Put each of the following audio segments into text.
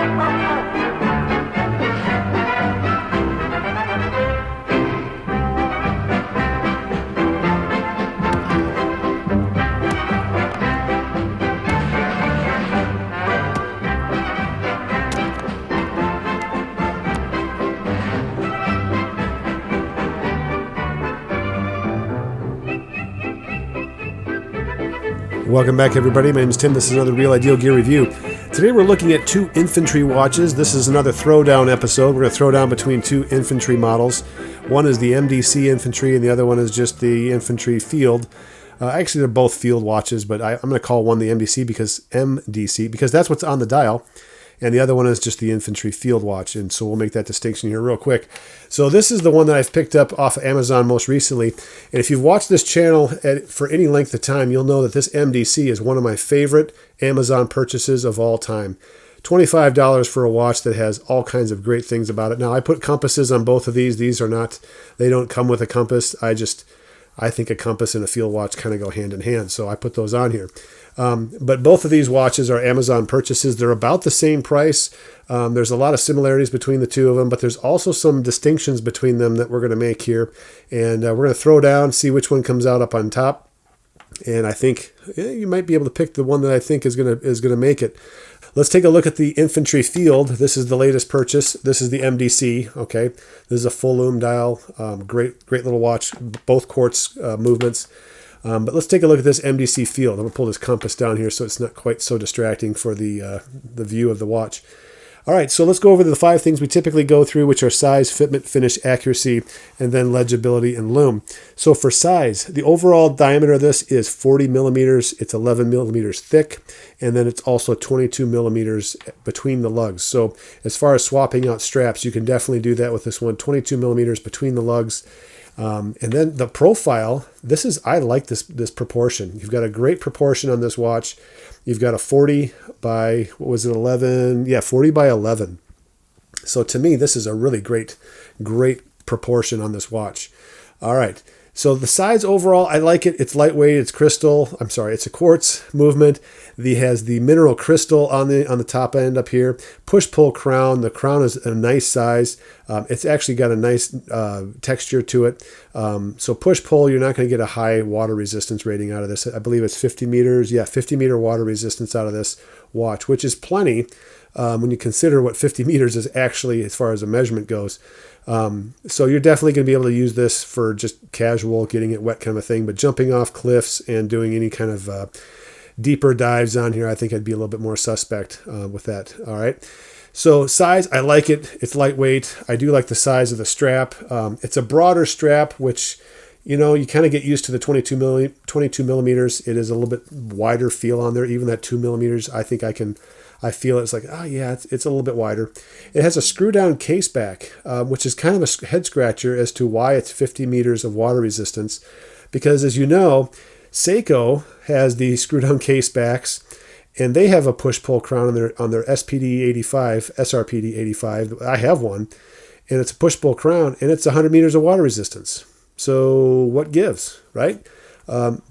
Welcome back, everybody. My name is Tim. This is another Real Ideal Gear Review. Today we're looking at two infantry watches. This is another throwdown episode. We're going to throw down between two infantry models. One is the MDC infantry and the other one is just the Infantry Field. Actually, they're both field watches, but I'm going to call one the MDC because that's what's on the dial. And the other one is just the Infantry Field watch. And so we'll make that distinction here real quick. So this is the one that I've picked up off of Amazon most recently. And if you've watched this channel for any length of time, you'll know that this MDC is one of my favorite Amazon purchases of all time. $25 for a watch that has all kinds of great things about it. Now, I put compasses on both of these. These are not, they don't come with a compass. I think a compass and a field watch kind of go hand in hand. So I put those on here. But both of these watches are Amazon purchases. They're about the same price. There's a lot of similarities between the two of them, but there's also some distinctions between them that we're going to make here. And we're going to throw down, see which one comes out up on top. And I think you might be able to pick the one that I think is going to make it. Let's take a look at the Infantry Field. This is the latest purchase. This is the MDC. Okay, this is a full Lume dial. Great little watch. Both quartz movements. But let's take a look at this MDC Field. I'm going to pull this compass down here so it's not quite so distracting for the view of the watch. All right, so let's go over the 5 things we typically go through, which are size, fitment, finish, accuracy, and then legibility and lume. So for size, the overall diameter of this is 40 millimeters. It's 11 millimeters thick, and then it's also 22 millimeters between the lugs. So as far as swapping out straps, you can definitely do that with this one, 22 millimeters between the lugs. And then the profile, I like this proportion. You've got a great proportion on this watch. You've got a 40 by, 11? Yeah, 40 by 11. So to me, this is a really great proportion on this watch. All right. So the size overall, I like it. It's lightweight. It's crystal. It's a quartz movement. It has the mineral crystal on the top end up here. Push-pull crown. The crown is a nice size. It's actually got a nice texture to it. So push-pull, you're not going to get a high water resistance rating out of this. I believe it's 50 meters. Yeah, 50 meter water resistance out of this watch, which is plenty when you consider what 50 meters is actually as far as a measurement goes. So you're definitely going to be able to use this for just casual, getting it wet kind of thing, but jumping off cliffs and doing any kind of deeper dives on here, I think I'd be a little bit more suspect with that. All right. So size, I like it. It's lightweight. I do like the size of the strap. It's a broader strap, which, you kind of get used to the 22 millimeters. It is a little bit wider feel on there. Even that 2 millimeters, I feel it's like, it's a little bit wider. It has a screw down case back, which is kind of a head scratcher as to why it's 50 meters of water resistance. Because as you know, Seiko has the screw down case backs, and they have a push-pull crown on their SRPD 85. I have one, and it's a push-pull crown, and it's 100 meters of water resistance. So what gives, right?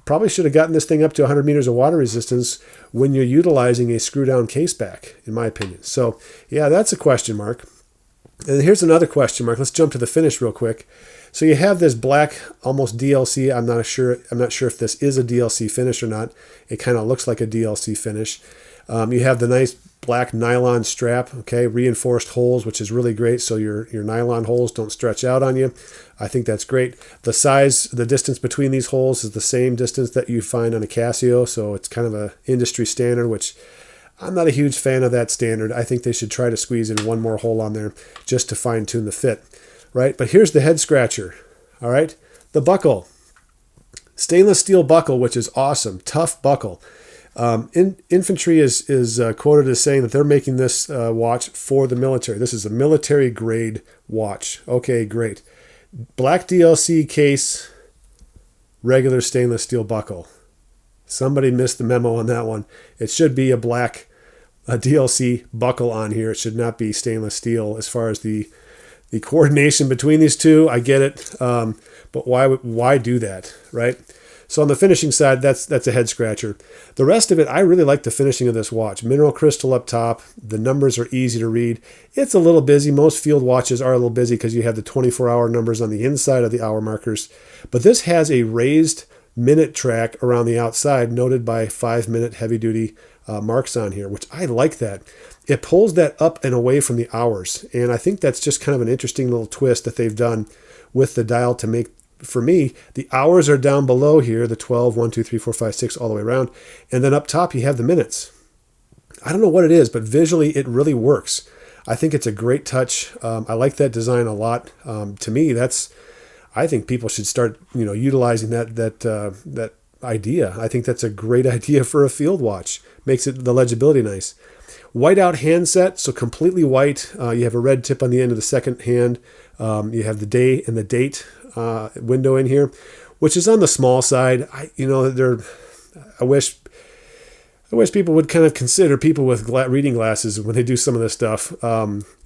Probably should have gotten this thing up to 100 meters of water resistance when you're utilizing a screw-down case back, in my opinion. So, yeah, that's a question mark. And here's another question mark. Let's jump to the finish real quick. So you have this black, almost DLC. I'm not sure if this is a DLC finish or not. It kind of looks like a DLC finish. You have the nice black nylon strap, okay, reinforced holes, which is really great. So your nylon holes don't stretch out on you. I think that's great. The size, the distance between these holes is the same distance that you find on a Casio. So it's kind of a industry standard, which I'm not a huge fan of that standard. I think they should try to squeeze in one more hole on there just to fine tune the fit, right? But here's the head scratcher, all right? The buckle. Stainless steel buckle, which is awesome. Tough buckle. Infantry is quoted as saying that they're making this watch for the military. This is a military grade watch. Okay, great. Black DLC case, regular stainless steel buckle. Somebody missed the memo on that one. It should be a black DLC buckle on here. It should not be stainless steel. As far as the coordination between these two, I get it. But why do that, right? So on the finishing side, that's a head scratcher. The rest of it, I really like the finishing of this watch. Mineral crystal up top. The numbers are easy to read. It's a little busy. Most field watches are a little busy because you have the 24-hour numbers on the inside of the hour markers. But this has a raised minute track around the outside, noted by 5-minute heavy-duty marks on here, which I like that. It pulls that up and away from the hours. And I think that's just kind of an interesting little twist that they've done with the dial to make, for me, the hours are down below here, the 12, 1, 2, 3, 4, 5, 6, all the way around. And then up top, you have the minutes. I don't know what it is, but visually, it really works. I think it's a great touch. I like that design a lot. To me, I think people should start, utilizing that idea. I think that's a great idea for a field watch. Makes the legibility nice. Whiteout handset, so completely white. You have a red tip on the end of the second hand. You have the day and the date window in here, which is on the small side. I wish people would kind of consider people with reading glasses when they do some of this stuff.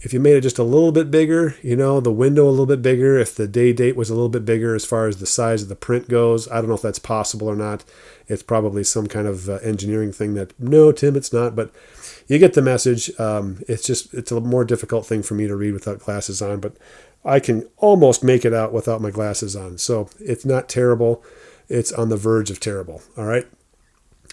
If you made it just a little bit bigger, the window a little bit bigger, if the date was a little bit bigger as far as the size of the print goes, I don't know if that's possible or not. It's probably some kind of engineering thing that, no, Tim, it's not, but you get the message. It's a more difficult thing for me to read without glasses on, but I can almost make it out without my glasses on. So it's not terrible. It's on the verge of terrible. All right.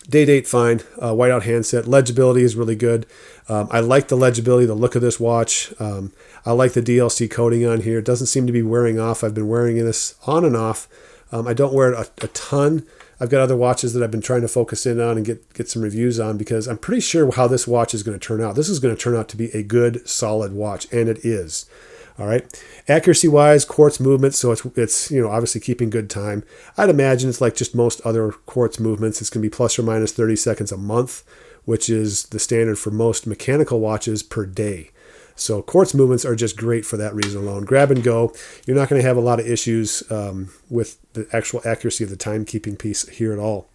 Date, fine. Whiteout handset. Legibility is really good. I like the legibility, the look of this watch. I like the DLC coating on here. It doesn't seem to be wearing off. I've been wearing this on and off. I don't wear it a ton. I've got other watches that I've been trying to focus in on and get some reviews on because I'm pretty sure how this watch is going to turn out. This is going to turn out to be a good, solid watch, and it is. All right. Accuracy-wise, quartz movement, so it's obviously keeping good time. I'd imagine it's like just most other quartz movements. It's going to be plus or minus 30 seconds a month, which is the standard for most mechanical watches per day. So quartz movements are just great for that reason alone. Grab and go. You're not going to have a lot of issues with the actual accuracy of the timekeeping piece here at all.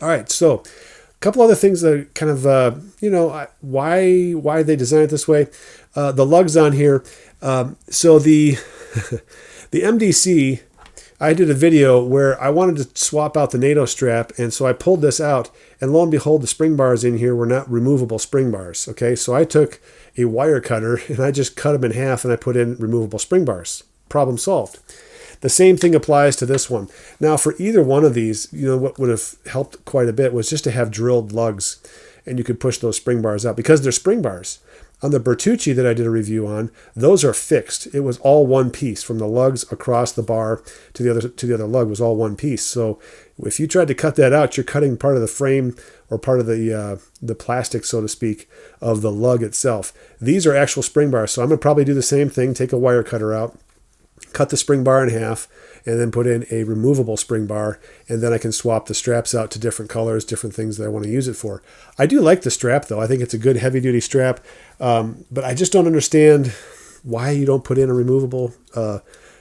All right, so a couple other things that kind of, why they designed it this way. The lugs on here. So the MDC, I did a video where I wanted to swap out the NATO strap, and so I pulled this out, and lo and behold, the spring bars in here were not removable spring bars. Okay, so I took a wire cutter and I just cut them in half and I put in removable spring bars. Problem solved. The same thing applies to this one. Now, for either one of these, what would have helped quite a bit was just to have drilled lugs, and you could push those spring bars out because they're spring bars. On the Bertucci that I did a review on, those are fixed. It was all one piece from the lugs across the bar to the other lug was all one piece. So if you tried to cut that out, you're cutting part of the frame or part of the plastic, so to speak, of the lug itself. These are actual spring bars, so I'm going to probably do the same thing, take a wire cutter out, cut the spring bar in half, and then put in a removable spring bar, and then I can swap the straps out to different colors, different things that I want to use it for. I do like the strap, though. I think it's a good heavy-duty strap, but I just don't understand why you don't put in a removable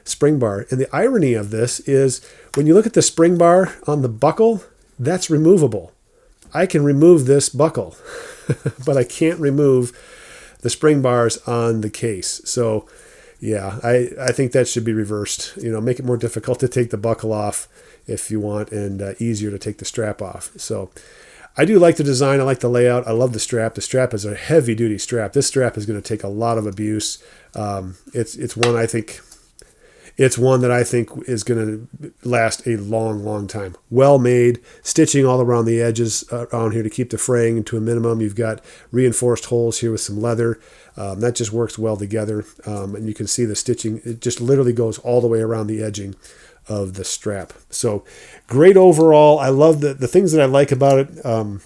spring bar. And the irony of this is when you look at the spring bar on the buckle, that's removable. I can remove this buckle, but I can't remove the spring bars on the case. So yeah, I think that should be reversed. Make it more difficult to take the buckle off if you want, and easier to take the strap off. So I do like the design. I like the layout. I love the strap. The strap is a heavy-duty strap. This strap is going to take a lot of abuse. It's one that I think is going to last a long, long time. Well made, stitching all around the edges around here to keep the fraying to a minimum. You've got reinforced holes here with some leather. That just works well together. And you can see the stitching. It just literally goes all the way around the edging of the strap. So great overall. I love the things that I like about it.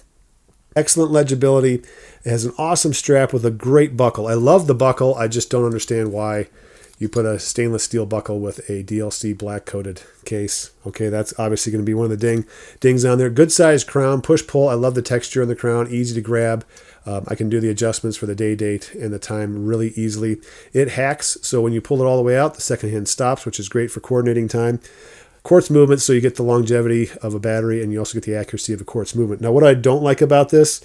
Excellent legibility. It has an awesome strap with a great buckle. I love the buckle. I just don't understand why you put a stainless steel buckle with a DLC black coated case. Okay, that's obviously going to be one of the dings on there. Good sized crown, push pull. I love the texture on the crown, easy to grab. I can do the adjustments for the date, and the time really easily. It hacks, so when you pull it all the way out, the second hand stops, which is great for coordinating time. Quartz movement, so you get the longevity of a battery, and you also get the accuracy of a quartz movement. Now, what I don't like about this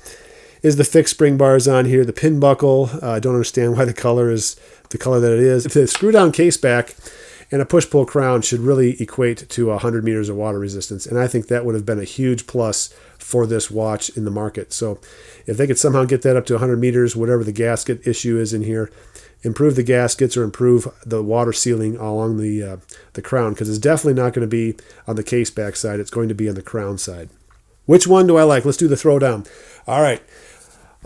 is the fixed spring bars on here, the pin buckle. I don't understand why the color is the color that it is. The screw down case back and a push-pull crown should really equate to 100 meters of water resistance, and I think that would have been a huge plus for this watch in the market. So if they could somehow get that up to 100 meters, whatever the gasket issue is in here, improve the gaskets or improve the water sealing along the crown, because it's definitely not going to be on the case back side. It's going to be on the crown side. Which one do I like? Let's do the throwdown. All right.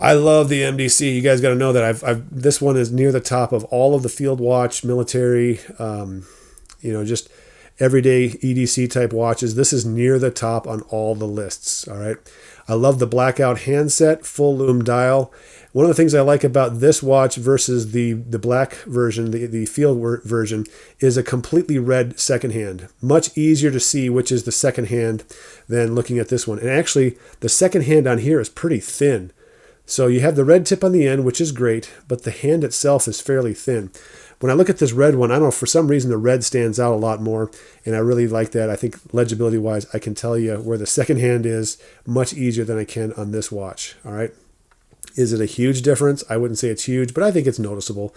I love the MDC. You guys got to know that this one is near the top of all of the field watch, military, just everyday EDC type watches. This is near the top on all the lists. All right. I love the blackout handset, full lume dial. One of the things I like about this watch versus the black version, the field version, is a completely red second hand. Much easier to see which is the second hand than looking at this one. And actually, the second hand on here is pretty thin. So you have the red tip on the end, which is great, but the hand itself is fairly thin. When I look at this red one, I don't know, for some reason the red stands out a lot more, and I really like that. I think legibility-wise, I can tell you where the second hand is much easier than I can on this watch, all right? Is it a huge difference? I wouldn't say it's huge, but I think it's noticeable.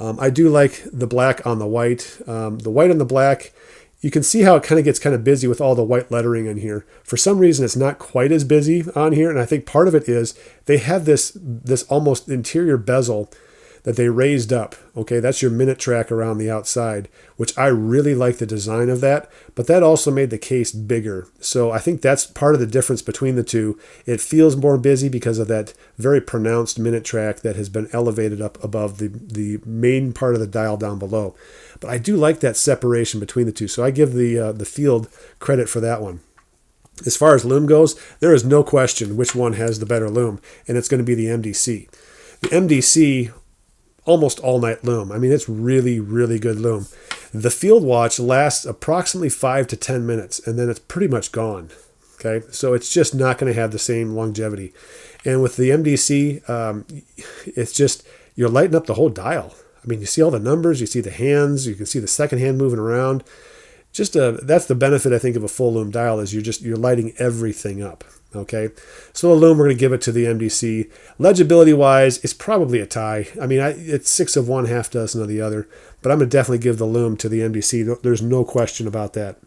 I do like the black on the white. The white on the black, you can see how it kind of gets kind of busy with all the white lettering in here. For some reason, it's not quite as busy on here, and I think part of it is they have this almost interior bezel that they raised up. Okay, that's your minute track around the outside, which I really like the design of that, but that also made the case bigger. So I think that's part of the difference between the two. It feels more busy because of that very pronounced minute track that has been elevated up above the main part of the dial down below. But I do like that separation between the two, so I give the Field credit for that one. As far as lume goes, there is no question which one has the better lume, and it's going to be the MDC. The MDC, almost all-night lume. I mean, it's really, really good lume. The Field watch lasts approximately 5 to 10 minutes, and then it's pretty much gone. Okay, so it's just not going to have the same longevity. And with the MDC, it's just, you're lighting up the whole dial. I mean, you see all the numbers, you see the hands, you can see the second hand moving around. That's the benefit, I think, of a full lume dial, is you're lighting everything up. Okay, so the lume, we're going to give it to the MDC. Legibility-wise, it's probably a tie. I mean, it's 6 of one, half dozen of the other, but I'm going to definitely give the lume to the MDC. There's no question about that.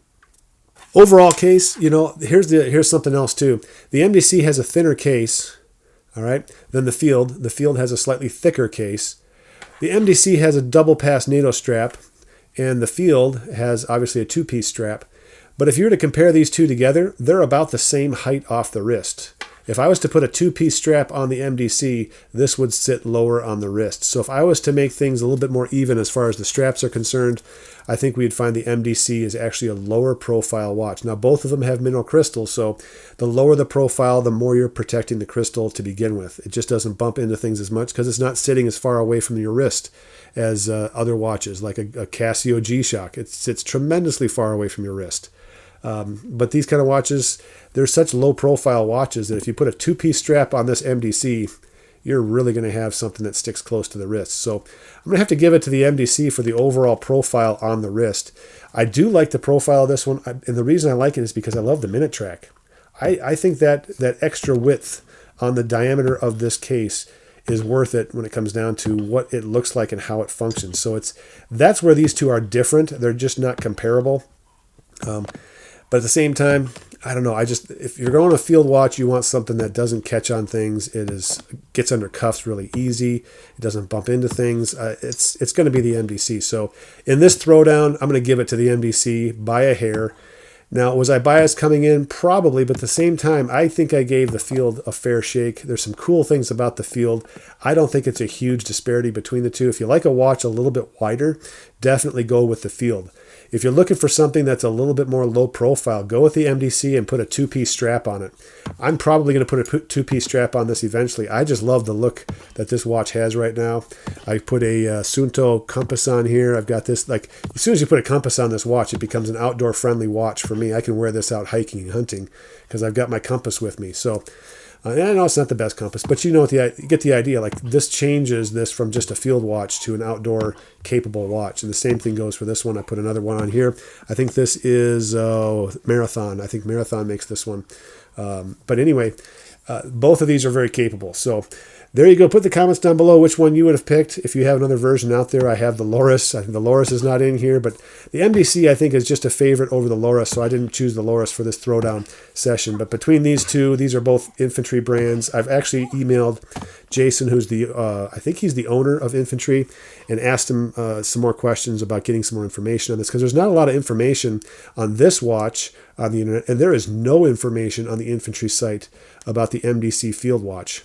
Overall case, here's something else too. The MDC has a thinner case, all right, than the Field. The Field has a slightly thicker case. The MDC has a double pass NATO strap, and the Field has obviously a two-piece strap. But if you were to compare these two together, they're about the same height off the wrist. If I was to put a two-piece strap on the MDC, this would sit lower on the wrist. So if I was to make things a little bit more even as far as the straps are concerned, I think we'd find the MDC is actually a lower profile watch. Now, both of them have mineral crystal, so the lower the profile, the more you're protecting the crystal to begin with. It just doesn't bump into things as much because it's not sitting as far away from your wrist as other watches, like a Casio G-Shock. It sits tremendously far away from your wrist. But these kind of watches, they're such low-profile watches that if you put a two-piece strap on this MDC, you're really going to have something that sticks close to the wrist. So I'm going to have to give it to the MDC for the overall profile on the wrist. I do like the profile of this one, and the reason I like it is because I love the minute track. I think that extra width on the diameter of this case is worth it when it comes down to what it looks like and how it functions. So that's where these two are different. They're just not comparable. But at the same time, I don't know. If you're going a Field watch, you want something that doesn't catch on things. Gets under cuffs really easy. It doesn't bump into things. It's going to be the MDC. So in this throwdown, I'm going to give it to the MDC by a hair. Now, was I biased coming in? Probably, but at the same time, I think I gave the Field a fair shake. There's some cool things about the Field. I don't think it's a huge disparity between the two. If you like a watch a little bit wider, definitely go with the Field. If you're looking for something that's a little bit more low profile, go with the MDC and put a two-piece strap on it. I'm probably going to put a two-piece strap on this eventually. I just love the look that this watch has right now. I put a Sunto compass on here. I've got this, like, as soon as you put a compass on this watch, it becomes an outdoor-friendly watch for me. I can wear this out hiking and hunting because I've got my compass with me. So and I know it's not the best compass, but you get the idea. Like, this changes this from just a Field watch to an outdoor capable watch. And the same thing goes for this one. I put another one on here. I think this is Marathon. I think Marathon makes this one. But anyway, both of these are very capable. So there you go. Put the comments down below which one you would have picked. If you have another version out there, I have the Loris. I think the Loris is not in here, but the MDC I think is just a favorite over the Loris, so I didn't choose the Loris for this throwdown session. But between these two, these are both infantry brands. I've actually emailed Jason, who's the, I think he's the owner of Infantry, and asked him some more questions about getting some more information on this, because there's not a lot of information on this watch on the internet, and there is no information on the Infantry site about the MDC Field Watch.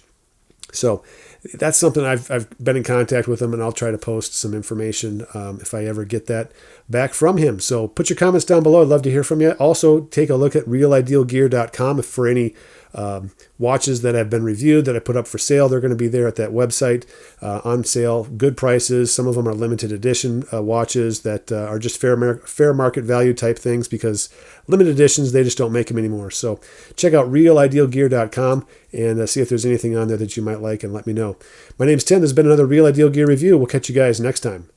So that's something I've been in contact with him, and I'll try to post some information if I ever get that back from him. So put your comments down below. I'd love to hear from you. Also, take a look at realidealgear.com for any watches that have been reviewed that I put up for sale. They're going to be there at that website on sale. Good prices. Some of them are limited edition watches that are just fair market value type things, because limited editions, they just don't make them anymore. So check out realidealgear.com and see if there's anything on there that you might like, and let me know. My name's Tim. This has been another Real Ideal Gear review. We'll catch you guys next time.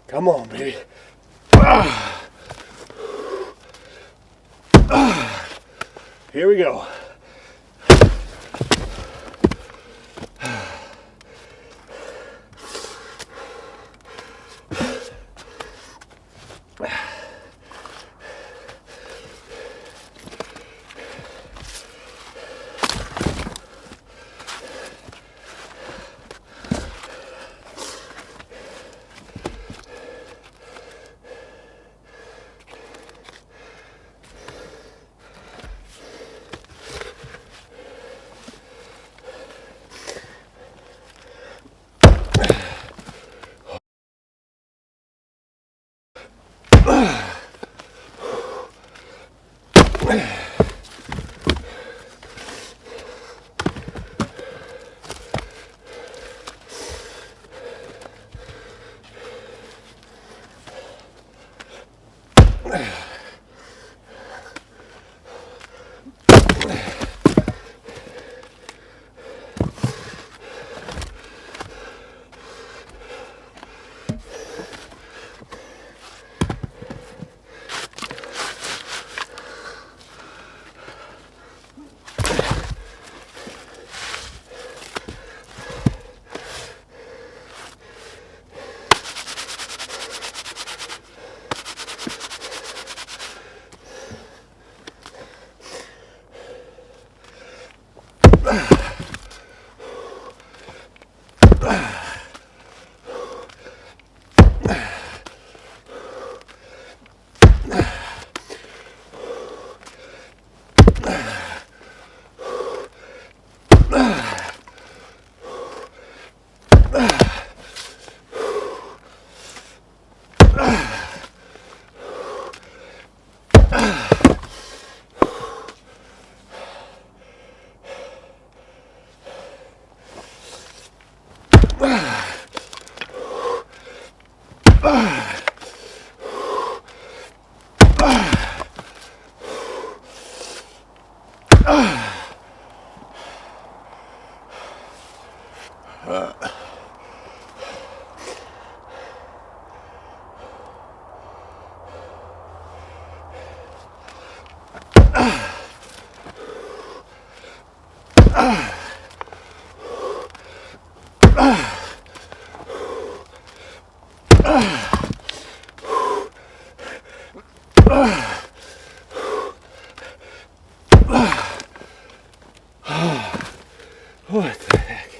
Come on, baby. Here we go. What the heck?